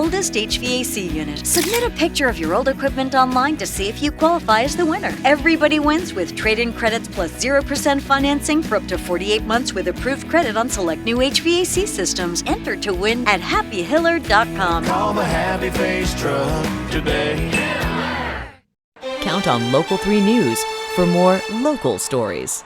Oldest HVAC unit. Submit a picture of your old equipment online to see if you qualify as the winner. Everybody wins with trade-in credits plus 0% financing for up to 48 months with approved credit on select new HVAC systems. Enter to win at happyhiller.com. Call the Happy Face Truck today. Count on Local 3 News for more local stories.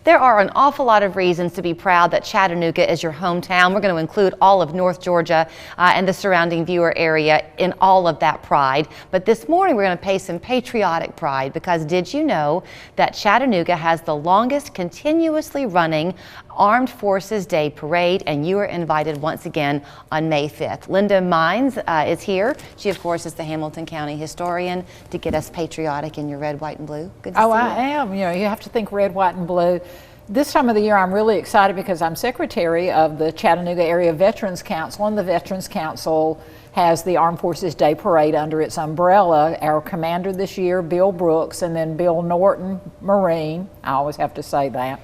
There are an awful lot of reasons to be proud that Chattanooga is your hometown. We're going to include all of North Georgia and the surrounding viewer area in all of that pride. But this morning we're going to pay some patriotic pride, because did you know that Chattanooga has the longest continuously running Armed Forces Day Parade, and you are invited once again on May 5th. Linda Mines is here. She, of course, is the Hamilton County historian, to get us patriotic in your red, white, and blue. Good to see you. I am. You know, you have to think red, white, and blue. This time of the year, I'm really excited because I'm secretary of the Chattanooga Area Veterans Council, and the Veterans Council has the Armed Forces Day Parade under its umbrella. Our commander this year, Bill Brooks, and then Bill Norton, Marine, I always have to say that.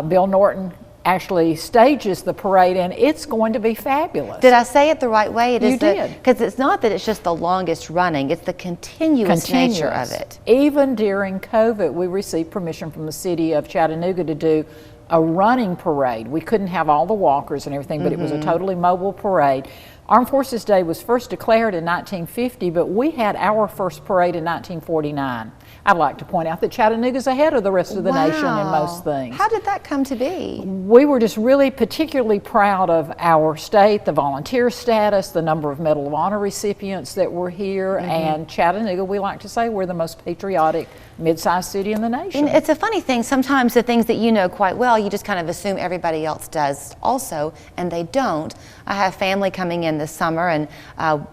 Bill Norton actually stages the parade, and it's going to be fabulous. Did I say it the right way? You did. Because it's not that it's just the longest running, it's the continuous nature of it. Even during COVID, we received permission from the city of Chattanooga to do a running parade. We couldn't have all the walkers and everything, but it was a totally mobile parade. Armed Forces Day was first declared in 1950, but we had our first parade in 1949. I'd like to point out that Chattanooga's ahead of the rest of the nation in most things. How did that come to be? We were just really particularly proud of our state, the volunteer status, the number of Medal of Honor recipients that were here, and Chattanooga, we like to say, we're the most patriotic mid-sized city in the nation. And it's a funny thing, sometimes the things that you know quite well, you just kind of assume everybody else does also, and they don't. I have family coming in this summer, and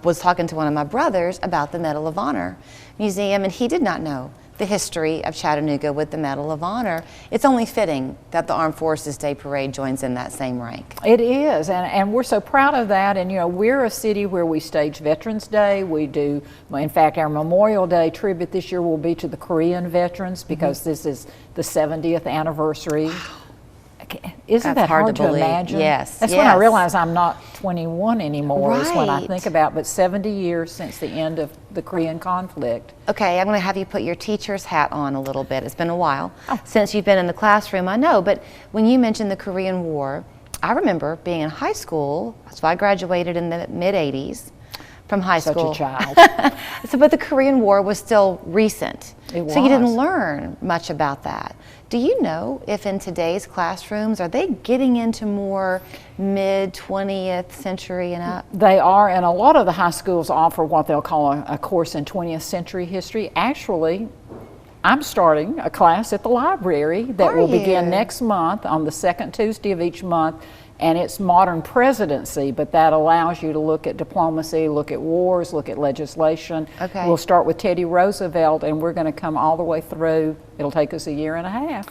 was talking to one of my brothers about the Medal of Honor Museum, and he did not know the history of Chattanooga with the Medal of Honor. It's only fitting that the Armed Forces Day Parade joins in that same rank. It is, and we're so proud of that. And you know, we're a city where we stage Veterans Day. We do, in fact, our Memorial Day tribute this year will be to the Korean veterans, because this is the 70th anniversary. Wow. Isn't that hard to imagine? Yes. That's when I realize I'm not 21 anymore, is when I think about, but 70 years since the end of the Korean conflict. Okay, I'm going to have you put your teacher's hat on a little bit. It's been a while since you've been in the classroom, I know, but when you mentioned the Korean War, I remember being in high school, so I graduated in the mid-80s from high school. Such a child. But the Korean War was still recent. It was. So you didn't learn much about that. Do you know if in today's classrooms, are they getting into more mid-20th century and up? They are, and a lot of the high schools offer what they'll call a course in 20th century history. Actually, I'm starting a class at the library that will begin next month on the second Tuesday of each month, and it's modern presidency, but that allows you to look at diplomacy, look at wars, look at legislation. Okay. We'll start with Teddy Roosevelt, and we're going to come all the way through. It'll take us a year and a half.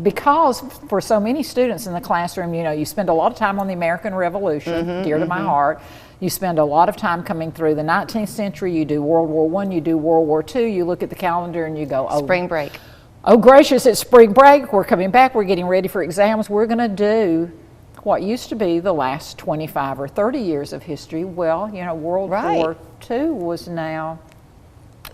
Because for so many students in the classroom, you know, you spend a lot of time on the American Revolution, dear to my heart. You spend a lot of time coming through the 19th century. You do World War I, you do World War II. You look at the calendar and you go, oh, spring break. Oh gracious, it's spring break. We're coming back. We're getting ready for exams. We're going to do what used to be the last 25 or 30 years of history. Well, you know, World War II was now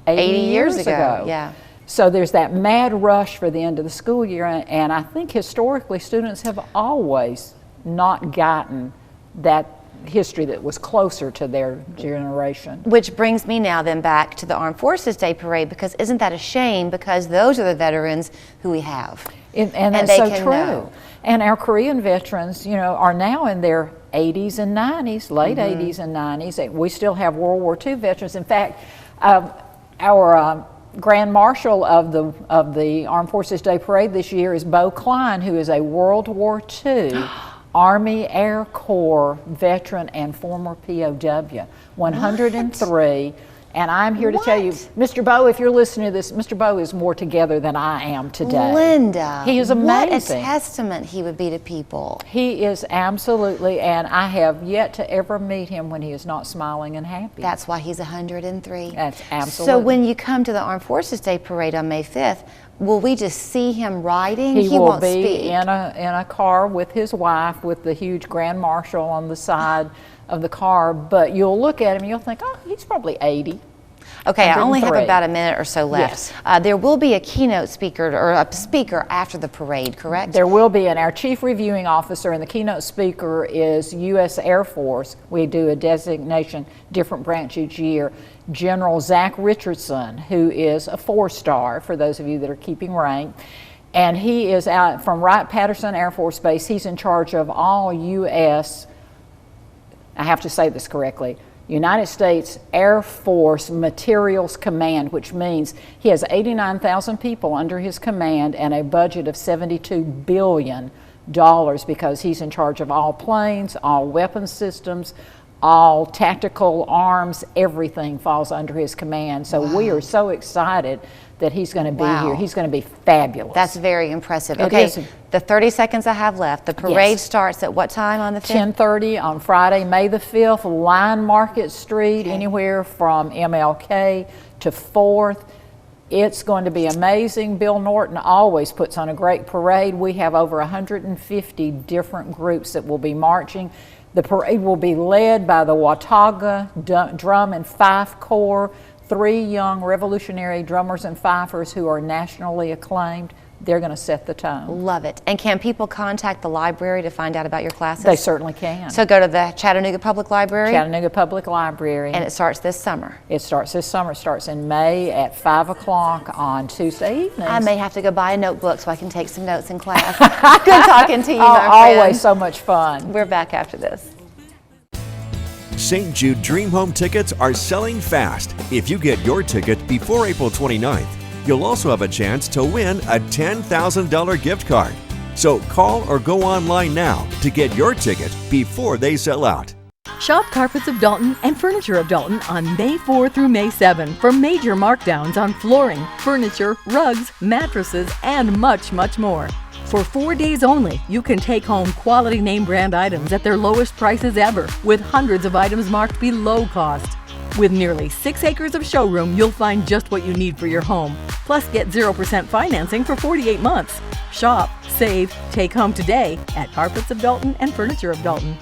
80 years ago. Yeah. So there's that mad rush for the end of the school year, and I think historically students have always not gotten that history that was closer to their generation. Which brings me now then back to the Armed Forces Day Parade, because isn't that a shame, because those are the veterans who we have. And that's so true. And our Korean veterans, you know, are now in their 80s and 90s, late 80s and 90s. We still have World War II veterans. In fact, our Grand Marshal of the Armed Forces Day Parade this year is Bo Klein, who is a World War II Army Air Corps veteran and former POW, 103. And I'm here to tell you, Mr. Bo, if you're listening to this, Mr. Bo is more together than I am today. Linda, he is amazing. What a testament he would be to people. He is absolutely, and I have yet to ever meet him when he is not smiling and happy. That's why he's 103. That's absolutely. So when you come to the Armed Forces Day Parade on May 5th, will we just see him riding? He will won't be speak. in a car with his wife, with the huge Grand Marshal on the side of the car, but you'll look at him and you'll think, oh, he's probably 80. Okay, I only have 103. about a minute or so left. Yes. There will be a keynote speaker or a speaker after the parade, correct? There will be, and our chief reviewing officer and the keynote speaker is U.S. Air Force. We do a designation, different branch each year. General Zach Richardson, who is a 4-star, for those of you that are keeping rank. And he is out from Wright-Patterson Air Force Base. He's in charge of all U.S., I have to say this correctly, United States Air Force Materials Command, which means he has 89,000 people under his command and a budget of $72 billion because he's in charge of all planes, all weapon systems, all tactical arms, everything falls under his command. So we are so excited that he's going to be here. He's going to be fabulous. That's very impressive. Okay, the 30 seconds I have left. The parade starts at what time on the 5th? 10:30 on Friday, May the 5th, Line Market Street, anywhere from MLK to 4th. It's going to be amazing. Bill Norton always puts on a great parade. We have over 150 different groups that will be marching. The parade will be led by the Watauga Drum and Fife Corps, 3 young revolutionary drummers and fifers who are nationally acclaimed. They're going to set the tone. Love it. And can people contact the library to find out about your classes? They certainly can. So go to the Chattanooga Public Library? Chattanooga Public Library. And it starts this summer? It starts this summer. It starts in May at 5 o'clock on Tuesday evenings. I may have to go buy a notebook so I can take some notes in class. Good talking to you, my friend. Always so much fun. We're back after this. St. Jude Dream Home tickets are selling fast. If you get your ticket before April 29th, you'll also have a chance to win a $10,000 gift card. So call or go online now to get your ticket before they sell out. Shop Carpets of Dalton and Furniture of Dalton on May 4 through May 7 for major markdowns on flooring, furniture, rugs, mattresses, and much, much more. For 4 days only, you can take home quality name brand items at their lowest prices ever, with hundreds of items marked below cost. With nearly 6 acres of showroom, you'll find just what you need for your home. Plus, get 0% financing for 48 months. Shop, save, take home today at Carpets of Dalton and Furniture of Dalton.